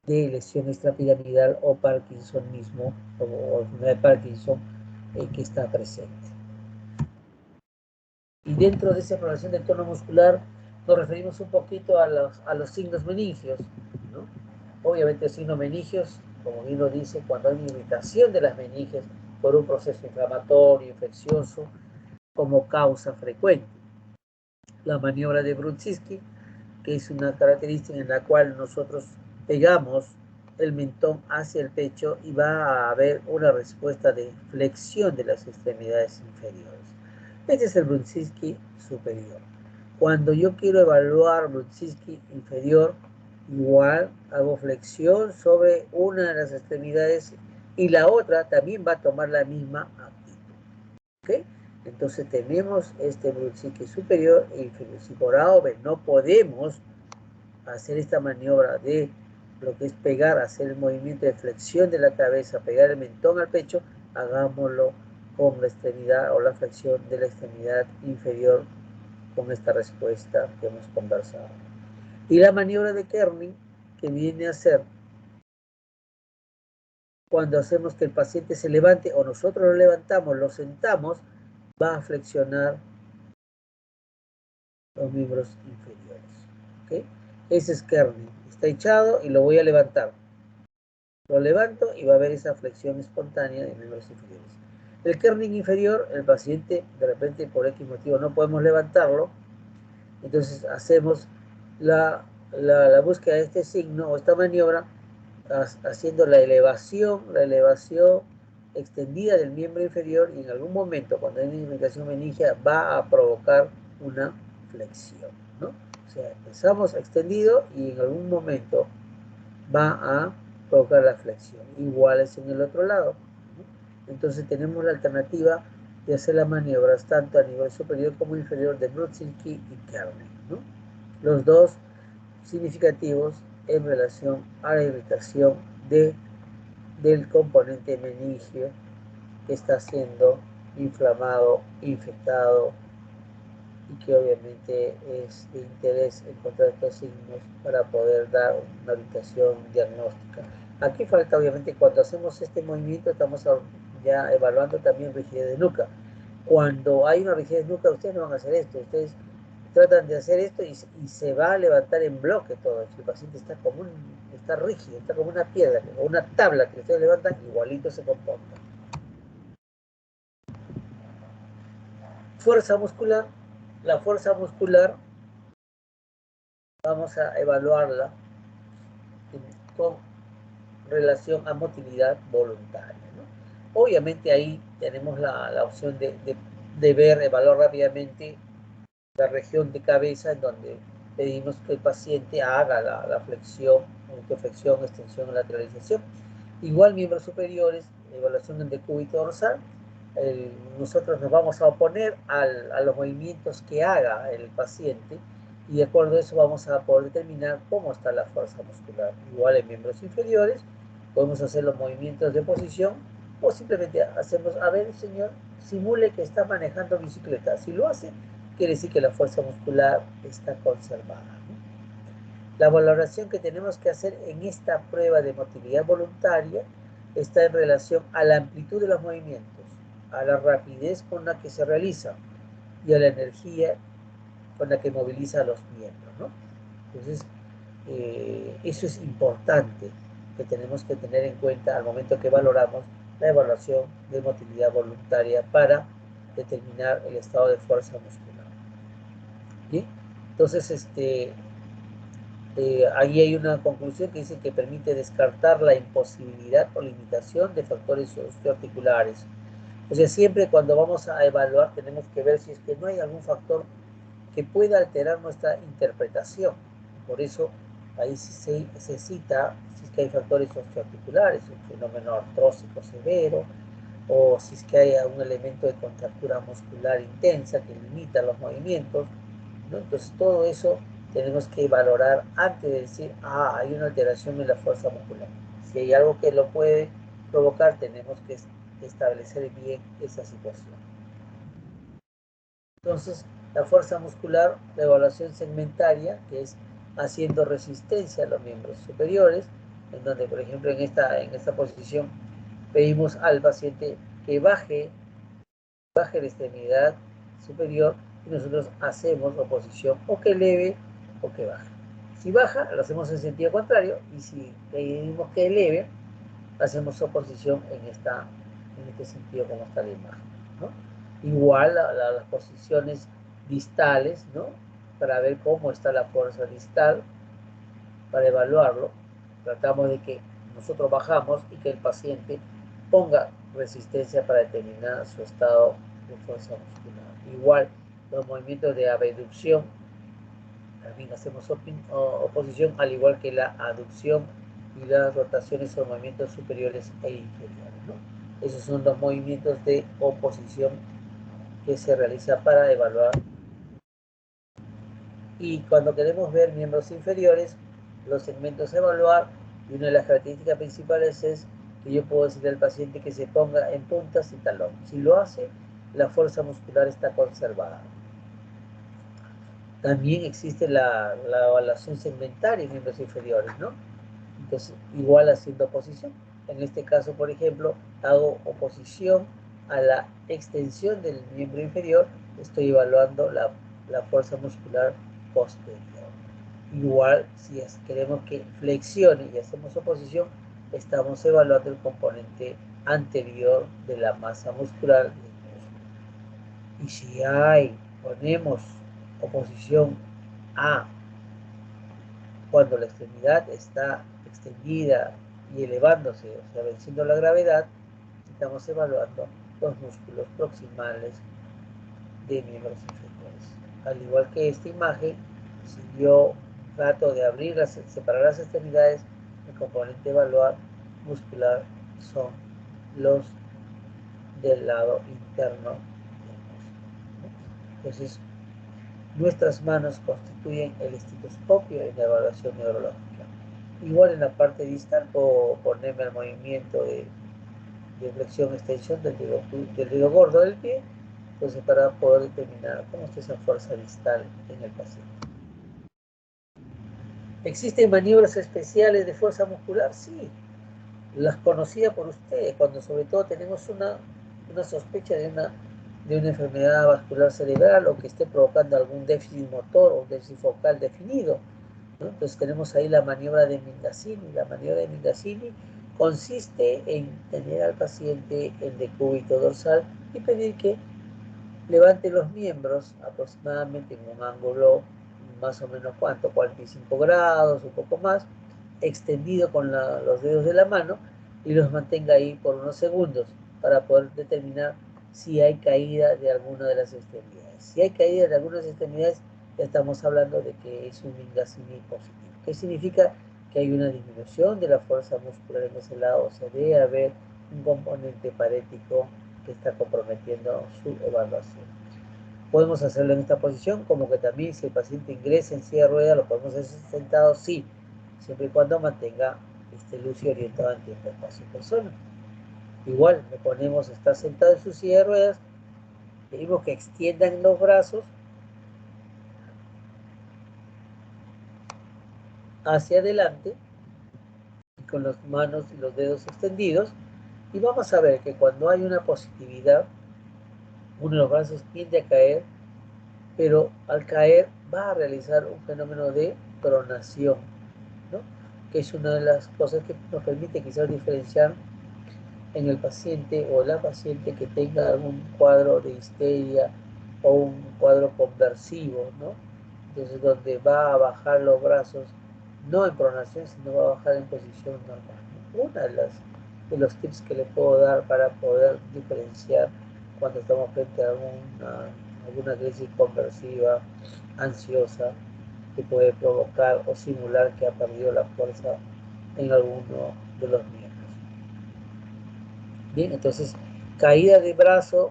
de lesión extrapiramidal o Parkinsonismo o enfermedad de Parkinson que está presente. Y dentro de esa exploración del tono muscular nos referimos un poquito a los signos meningios, ¿no? Obviamente el signo meningios, como bien lo dice, cuando hay irritación de las meninges por un proceso inflamatorio, infeccioso, como causa frecuente. La maniobra de Brudzinski, que es una característica en la cual nosotros pegamos el mentón hacia el pecho y va a haber una respuesta de flexión de las extremidades inferiores. Este es el Brudzinski superior. Cuando yo quiero evaluar Brudzinski inferior, igual hago flexión sobre una de las extremidades y la otra también va a tomar la misma actitud. ¿Okay? Entonces tenemos este Brudzinski superior e inferior. Si por A o B no podemos hacer esta maniobra de lo que es pegar, hacer el movimiento de flexión de la cabeza, pegar el mentón al pecho, hagámoslo con la extremidad o la flexión de la extremidad inferior con esta respuesta que hemos conversado. Y la maniobra de Kerning, que viene a ser cuando hacemos que el paciente se levante o nosotros lo levantamos, lo sentamos, va a flexionar los miembros inferiores. ¿Okay? Ese es Kerning. Está echado y lo voy a levantar. Lo levanto y va a haber esa flexión espontánea de miembros inferiores. El Kerning inferior, el paciente de repente por X motivo no podemos levantarlo, entonces hacemos la búsqueda de este signo o esta maniobra haciendo la elevación extendida del miembro inferior y en algún momento cuando hay una irritación meningia va a provocar una flexión, ¿no? O sea, empezamos extendido y en algún momento va a provocar la flexión. Igual es en el otro lado, ¿no? Entonces tenemos la alternativa de hacer las maniobras tanto a nivel superior como inferior de Brudzinski y Kerning, ¿no? Los dos significativos en relación a la irritación del componente meningio que está siendo inflamado, infectado y que obviamente es de interés encontrar estos signos para poder dar una orientación diagnóstica. Aquí falta obviamente cuando hacemos este movimiento estamos ya evaluando también rigidez de nuca. Cuando hay una rigidez de nuca ustedes no van a hacer esto, ustedes tratan de hacer esto y se va a levantar en bloque todo. El paciente está rígido, está como una piedra, o una tabla que ustedes levantan, igualito se comporta. Fuerza muscular. La fuerza muscular vamos a evaluarla con relación a motilidad voluntaria, ¿no? Obviamente ahí tenemos la opción de de ver, evaluar rápidamente la región de cabeza en donde pedimos que el paciente haga la flexión, autoflexión, extensión o lateralización. Igual miembros superiores, evaluación del decúbito dorsal, nosotros nos vamos a oponer a los movimientos que haga el paciente y de acuerdo a eso vamos a poder determinar cómo está la fuerza muscular. Igual en miembros inferiores, podemos hacer los movimientos de posición o simplemente hacemos, a ver, señor, simule que está manejando bicicleta. Si lo hace, quiere decir que la fuerza muscular está conservada, ¿no? La valoración que tenemos que hacer en esta prueba de motilidad voluntaria está en relación a la amplitud de los movimientos, a la rapidez con la que se realiza y a la energía con la que moviliza a los miembros, ¿no? Entonces, eso es importante que tenemos que tener en cuenta al momento que valoramos la evaluación de motilidad voluntaria para determinar el estado de fuerza muscular. ¿Sí? Entonces, ahí hay una conclusión que dice que permite descartar la imposibilidad o limitación de factores osteoarticulares. O sea, siempre cuando vamos a evaluar tenemos que ver si es que no hay algún factor que pueda alterar nuestra interpretación. Por eso ahí se cita si es que hay factores osteoarticulares, un fenómeno artrósico severo, o si es que hay algún elemento de contractura muscular intensa que limita los movimientos, ¿no? Entonces todo eso tenemos que valorar antes de decir, hay una alteración en la fuerza muscular. Si hay algo que lo puede provocar, tenemos que establecer bien esa situación. Entonces, la fuerza muscular, la evaluación segmentaria, que es haciendo resistencia a los miembros superiores, en donde, por ejemplo, en esta posición pedimos al paciente que baje la extremidad superior y nosotros hacemos oposición o que eleve o que baje. Si baja, lo hacemos en sentido contrario y si pedimos que eleve, hacemos oposición en este sentido como está la imagen, ¿no? Igual las posiciones distales, ¿no? Para ver cómo está la fuerza distal, para evaluarlo, tratamos de que nosotros bajamos y que el paciente ponga resistencia para determinar su estado de fuerza muscular. Igual los movimientos de abducción, también hacemos oposición, al igual que la aducción y las rotaciones o movimientos superiores e inferiores, ¿no? Esos son los movimientos de oposición que se realiza para evaluar. Y cuando queremos ver miembros inferiores, los segmentos a evaluar, y una de las características principales es que yo puedo decirle al paciente que se ponga en puntas y talón. Si lo hace, la fuerza muscular está conservada. También existe la evaluación segmentaria en miembros inferiores, ¿no? Entonces, igual haciendo oposición. En este caso, por ejemplo, hago oposición a la extensión del miembro inferior, estoy evaluando la fuerza muscular posterior. Igual, si queremos que flexione y hacemos oposición, estamos evaluando el componente anterior de la masa muscular del músculo. Y si ponemos oposición a cuando la extremidad está extendida y elevándose, o sea, venciendo la gravedad, estamos evaluando los músculos proximales de miembros inferiores. Al igual que esta imagen, si yo trato de separar las extremidades, el componente evaluar muscular son los del lado interno del músculo. Entonces, nuestras manos constituyen el estetoscopio en la evaluación neurológica. Igual en la parte distal puedo ponerme al movimiento de flexión-extensión del dedo gordo del pie, entonces para poder determinar cómo está esa fuerza distal en el paciente. ¿Existen maniobras especiales de fuerza muscular? Sí, las conocía por ustedes, cuando sobre todo tenemos una sospecha de una enfermedad vascular cerebral o que esté provocando algún déficit motor o un déficit focal definido, ¿no? Entonces tenemos ahí la maniobra de Mindazzini. La maniobra de Mindazzini consiste en tener al paciente en decúbito dorsal y pedir que levante los miembros aproximadamente en un ángulo más o menos, ¿cuánto? 45 grados, un poco más, extendido con los dedos de la mano y los mantenga ahí por unos segundos para poder determinar si hay caída de alguna de las extremidades. Si hay caída de algunas extremidades, ya estamos hablando de que es un Mingasini positivo. ¿Qué significa? Que hay una disminución de la fuerza muscular en ese lado, o sea, debe haber un componente parético que está comprometiendo su evaluación. Podemos hacerlo en esta posición, como que también si el paciente ingresa en silla de ruedas, lo podemos hacer sentado, sí, siempre y cuando mantenga este lucio orientado en tiempo, espacio y persona. Igual, le ponemos, está sentado en su silla de ruedas, pedimos que extiendan los brazos hacia adelante, y con las manos y los dedos extendidos, y vamos a ver que cuando hay una positividad, uno de los brazos tiende a caer, pero al caer va a realizar un fenómeno de pronación, ¿no? Que es una de las cosas que nos permite quizás diferenciar en el paciente o la paciente que tenga algún cuadro de histeria o un cuadro conversivo, ¿no? Entonces, donde va a bajar los brazos, no en pronación, sino va a bajar en posición normal, ¿no? Una de los tips que le puedo dar para poder diferenciar cuando estamos frente a alguna crisis conversiva, ansiosa, que puede provocar o simular que ha perdido la fuerza en alguno de los miembros. Bien, entonces, caída de brazo,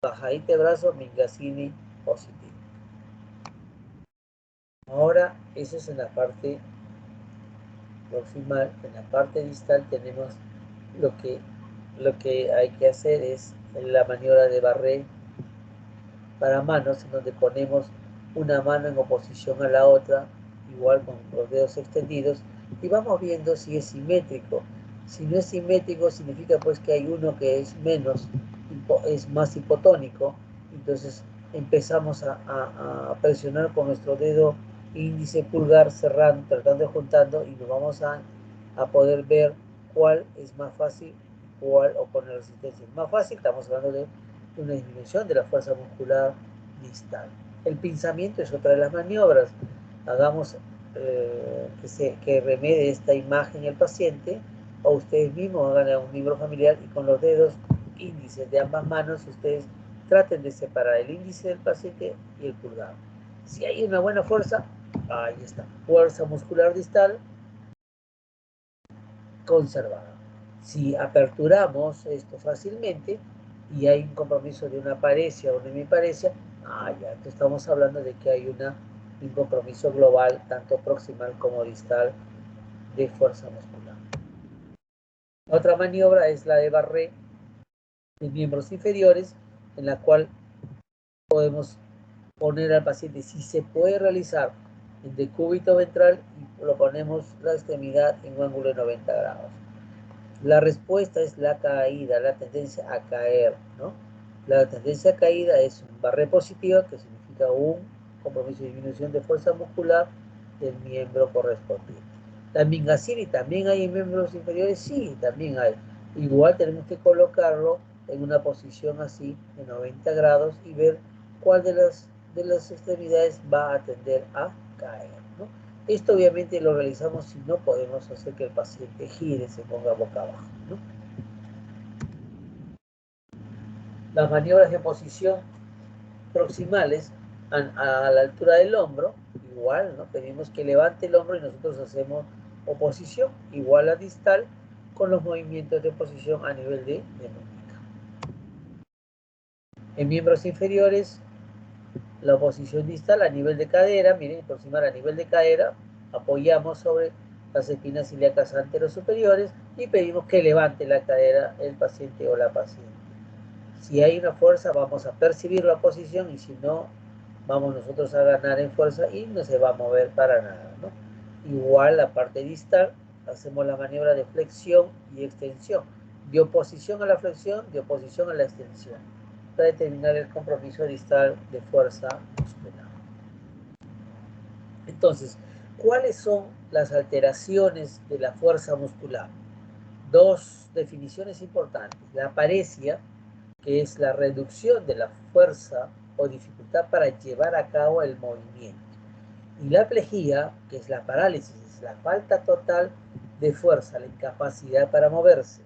bajadita de brazo, Mingasini positivo. Ahora, eso es en la parte proximal. En la parte distal tenemos lo que hay que hacer es la maniobra de barré para manos, en donde ponemos una mano en oposición a la otra, igual con los dedos extendidos, y vamos viendo si es simétrico. Si no es simétrico, significa pues que hay uno que es es más hipotónico, entonces empezamos a presionar con nuestro dedo índice pulgar cerrando, tratando de juntando, y nos vamos a poder ver cuál es más fácil, cuál o con resistencia es más fácil. Estamos hablando de una disminución de la fuerza muscular distal. El pinzamiento es otra de las maniobras. Hagamos que remedie esta imagen el paciente, o ustedes mismos hagan a un miembro familiar y con los dedos índices de ambas manos ustedes traten de separar el índice del paciente y el pulgar. Si hay una buena fuerza, ahí está, fuerza muscular distal conservada. Si aperturamos esto fácilmente y hay un compromiso de una paresia o una hemiparesia, ya estamos hablando de que hay un compromiso global, tanto proximal como distal, de fuerza muscular. Otra maniobra es la de Barré de miembros inferiores, en la cual podemos poner al paciente, si se puede realizar, en decúbito ventral, y lo ponemos la extremidad en un ángulo de 90 grados. La respuesta es la caída, la tendencia a caer, ¿no? La tendencia a caída es un barré positiva, que significa un compromiso de disminución de fuerza muscular del miembro correspondiente. La Mingasini también hay en miembros inferiores, sí, también hay. Igual tenemos que colocarlo en una posición así, de 90 grados, y ver cuál de las extremidades va a tender a caer, ¿no? Esto obviamente lo realizamos si no podemos hacer que el paciente gire, se ponga boca abajo, ¿no? Las maniobras de posición proximales a la altura del hombro, igual, ¿no? Pedimos que levante el hombro y nosotros hacemos oposición igual a distal con los movimientos de posición a nivel de muñeca. En miembros inferiores, la oposición distal a nivel de cadera, miren, aproximar a nivel de cadera, apoyamos sobre las espinas ilíacas anterosuperiores y pedimos que levante la cadera el paciente o la paciente. Si hay una fuerza, vamos a percibir la posición, y si no, vamos nosotros a ganar en fuerza y no se va a mover para nada, ¿no? Igual la parte distal, hacemos la maniobra de flexión y extensión, de oposición a la flexión, de oposición a la extensión, para determinar el compromiso distal de fuerza muscular. Entonces, ¿cuáles son las alteraciones de la fuerza muscular? Dos definiciones importantes. La paresia, que es la reducción de la fuerza o dificultad para llevar a cabo el movimiento. Y la plejía, que es la parálisis, es la falta total de fuerza, la incapacidad para moverse.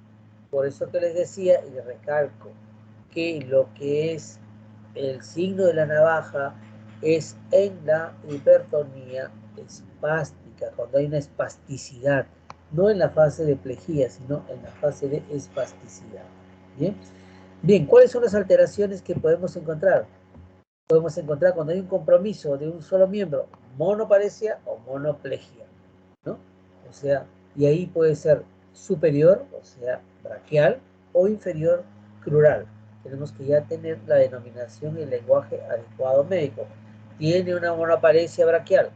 Por eso que les decía y les recalco que lo que es el signo de la navaja es en la hipertonía espástica, cuando hay una espasticidad, no en la fase de plejía, sino en la fase de espasticidad. Bien, bien, ¿cuáles son las alteraciones que podemos encontrar? Podemos encontrar cuando hay un compromiso de un solo miembro, monoparesia o monoplegia, ¿no? O sea, y ahí puede ser superior, o sea, braquial, o inferior, crural. Tenemos que ya tener la denominación y el lenguaje adecuado médico. Tiene una monoparesia braquial,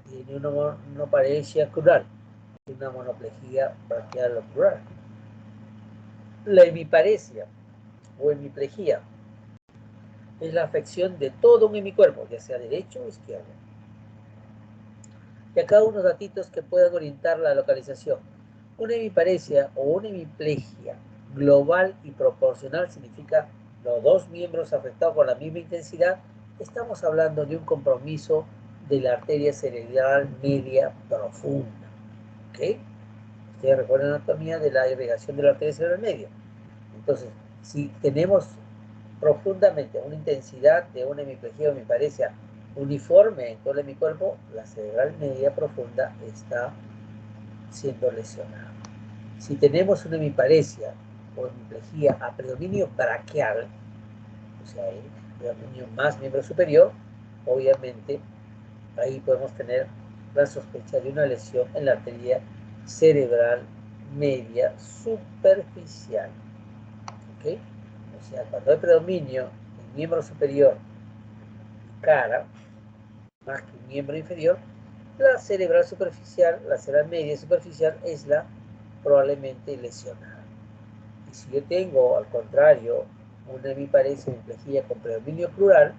tiene una monoparesia crural, tiene una monoplejía braquial o crural. La hemiparesia o hemiplejía es la afección de todo un hemicuerpo, ya sea derecho o izquierdo. Y acá unos datitos que puedan orientar la localización. Una hemiparesia o una hemiplegia global y proporcional significa los dos miembros afectados con la misma intensidad. Estamos hablando de un compromiso de la arteria cerebral media profunda. ¿Ok? Ustedes recuerdan la anatomía de la irrigación de la arteria cerebral media. Entonces, si tenemos profundamente una intensidad de una hemiplegia o hemiparesia uniforme en todo mi cuerpo, la cerebral media profunda está siendo lesionada. Si tenemos una hemiparesia o hemiplegia a predominio braquial, o sea, el predominio más miembro superior, obviamente ahí podemos tener la sospecha de una lesión en la arteria cerebral media superficial. ¿Ok? O sea, cuando hay predominio en miembro superior y cara, más que un miembro inferior, la cerebral superficial, la cerebral media superficial es la probablemente lesionada. Y si yo tengo, al contrario, una hemiparesia, hemiplegia con predominio plural,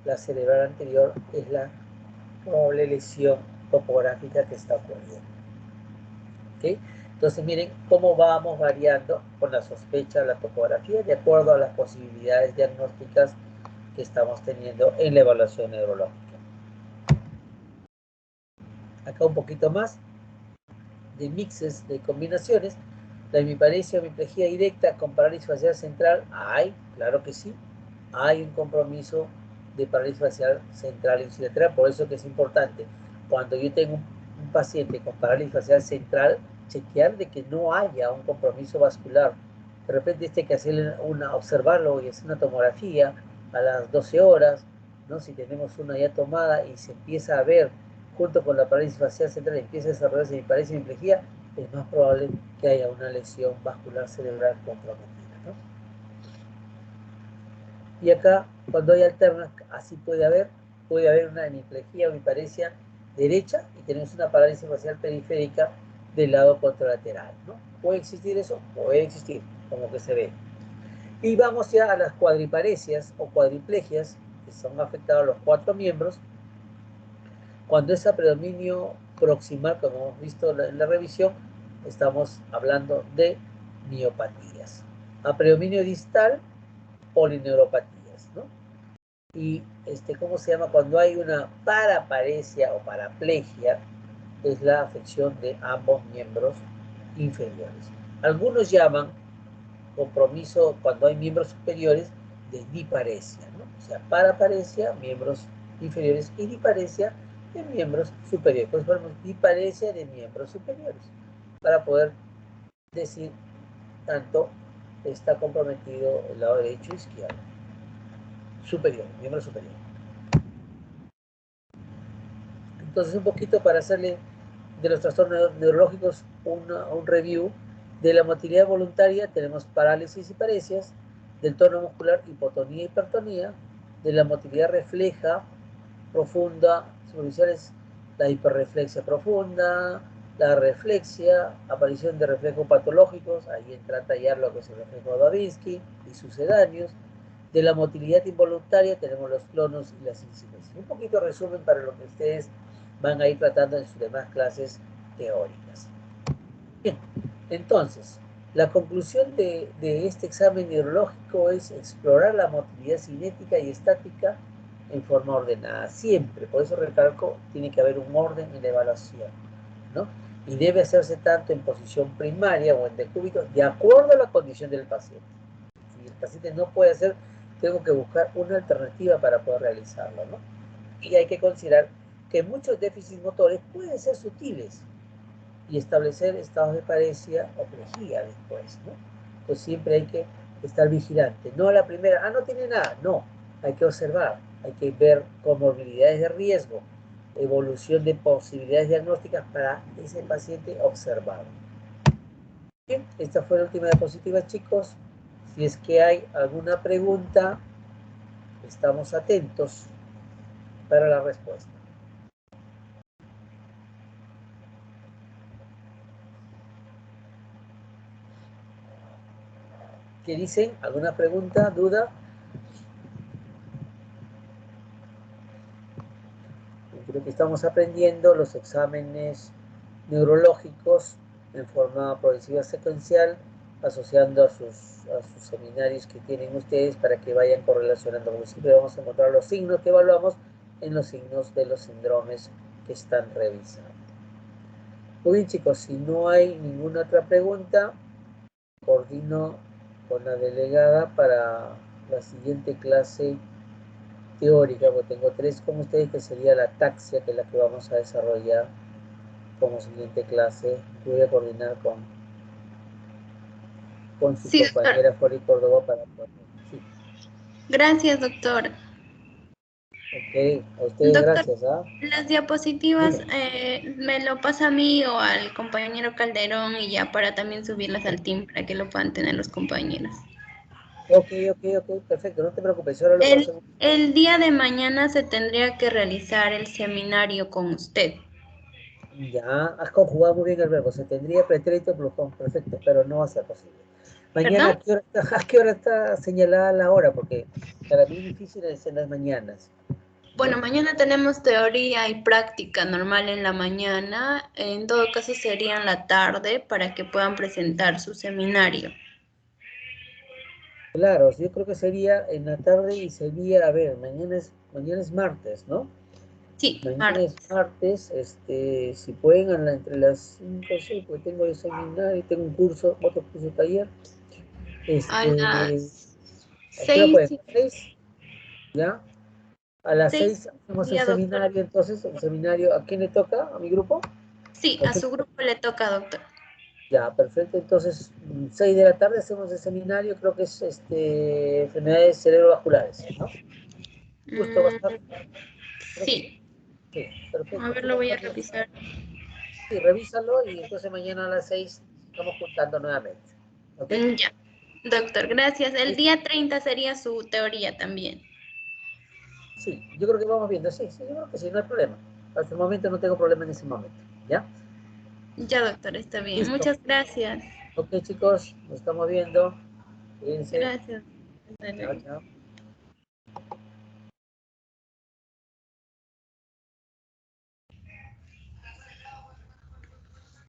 la cerebral anterior es la probable lesión topográfica que está ocurriendo. ¿Okay? Entonces miren cómo vamos variando con la sospecha de la topografía de acuerdo a las posibilidades diagnósticas que estamos teniendo en la evaluación neurológica. Acá un poquito más de mixes, de combinaciones. La hemiparesia o hemiplegia directa con parálisis facial central, hay, claro que sí, hay un compromiso de parálisis facial central y unilateral, por eso que es importante, cuando yo tengo un paciente con parálisis facial central, chequear de que no haya un compromiso vascular. De repente hay que hacer observarlo y hacer una tomografía a las 12 horas, ¿no? Si tenemos una ya tomada y se empieza a ver junto con la parálisis facial central empieza a desarrollarse hemiparesia y hemiplegia, es más probable que haya una lesión vascular cerebral comprometida, ¿no? Y acá, cuando hay alternas, así puede haber una hemiplegia o hemiparesia derecha y tenemos una parálisis facial periférica del lado contralateral, ¿no? ¿Puede existir eso? Puede existir, como que se ve. Y vamos ya a las cuadriparesias o cuadriplegias, que son afectados los 4 miembros. Cuando es a predominio proximal, como hemos visto en la revisión, estamos hablando de miopatías. A predominio distal, polineuropatías, ¿no? Y, ¿cómo se llama? Cuando hay una paraparesia o paraplegia, es la afección de ambos miembros inferiores. Algunos llaman compromiso cuando hay miembros superiores de diparesia, ¿no? O sea, paraparesia, miembros inferiores, y diparesia de miembros superiores. Pues ponemos diparesia de miembros superiores para poder decir tanto está comprometido el lado derecho e izquierdo. Superior, miembro superior. Entonces, un poquito para hacerle de los trastornos neurológicos un review. De la motilidad voluntaria tenemos parálisis y paresias, del tono muscular hipotonía y hipertonía, de la motilidad refleja profunda, superficiales, la hiperreflexia profunda, la reflexia, aparición de reflejos patológicos, ahí entra a tallar lo que es el reflejo de Babinski y sucedáneos. De la motilidad involuntaria tenemos los clonos y las incidencias. Un poquito resumen para lo que ustedes van a ir tratando en sus demás clases teóricas. Bien, entonces, la conclusión de este examen neurológico es explorar la motilidad cinética y estática en forma ordenada, siempre. Por eso recalco, tiene que haber un orden en la evaluación, ¿no? Y debe hacerse tanto en posición primaria o en decúbito, de acuerdo a la condición del paciente. Si y el paciente no puede hacer, tengo que buscar una alternativa para poder realizarlo, ¿no? Y hay que considerar que muchos déficits motores pueden ser sutiles y establecer estados de paresia o plejía después, ¿no? Entonces siempre hay que estar vigilante. No a la primera, no tiene nada, no. Hay que observar, hay que ver comorbilidades de riesgo, evolución de posibilidades diagnósticas para ese paciente observado. Bien, esta fue la última diapositiva, chicos. Si es que hay alguna pregunta, estamos atentos para la respuesta. ¿Qué dicen? ¿Alguna pregunta, duda? Creo que estamos aprendiendo los exámenes neurológicos en forma progresiva secuencial, asociando a sus seminarios que tienen ustedes para que vayan correlacionando. Como siempre vamos a encontrar los signos que evaluamos en los signos de los síndromes que están revisando. Muy bien, chicos, si no hay ninguna otra pregunta, coordino con la delegada para la siguiente clase teórica, porque tengo 3 con ustedes, que sería la ataxia, que es la que vamos a desarrollar como siguiente clase. Voy a coordinar con su Sí, doctor. compañera Fori Córdoba para poder. Sí. Gracias, doctor. Ok, a ustedes Doctor, gracias. ¿Ah? las diapositivas Dime. me lo pasa a mí o al compañero Calderón y ya para también subirlas al team para que lo puedan tener los compañeros. Ok, perfecto, no te preocupes, ahora lo pasamos. El día de mañana se tendría que realizar el seminario con usted. Ya, has conjugado muy bien el verbo, se tendría pretérito plujón, perfecto, pero no va a ser posible. Mañana, ¿Perdón? ¿a qué hora está señalada la hora? Porque para mí es difícil en las mañanas. Bueno, ¿Ya? mañana tenemos teoría y práctica normal en la mañana. En todo caso sería en la tarde para que puedan presentar su seminario. Claro, yo creo que sería en la tarde y sería, a ver, mañana es martes, ¿no? Sí, Mañana es martes. martes, si pueden entre las 5 o 6, porque tengo el seminario, tengo un curso, otro curso taller. A Este, las ¿A qué hora pueden? 6 y ¿A las 6? ¿Ya? A las 6 6 hacemos el día, doctor. seminario, entonces, el seminario, ¿a quién le toca? ¿A mi grupo? Sí, ¿A a quién su le toca? grupo le toca, doctor. Ya, perfecto, entonces, 6 de la tarde hacemos el seminario, creo que es enfermedades cerebrovasculares, ¿no? Justo va a estar, Mm, creo que sí, sí, a perfecto, ver, lo justo voy a va a estar. revisar. Sí, revísalo y entonces mañana a las 6 estamos juntando nuevamente. ¿Ok? Ya, doctor, gracias. El Listo. día 30 sería su teoría también. Sí, yo creo que vamos viendo. Sí, yo creo que sí, no hay problema. Hasta el momento no tengo problema en ese momento. ¿Ya? Ya, doctor, está bien. Listo. Muchas gracias. Ok, chicos, nos estamos viendo. Cuídense. Gracias. Hasta Chao, luego. chao.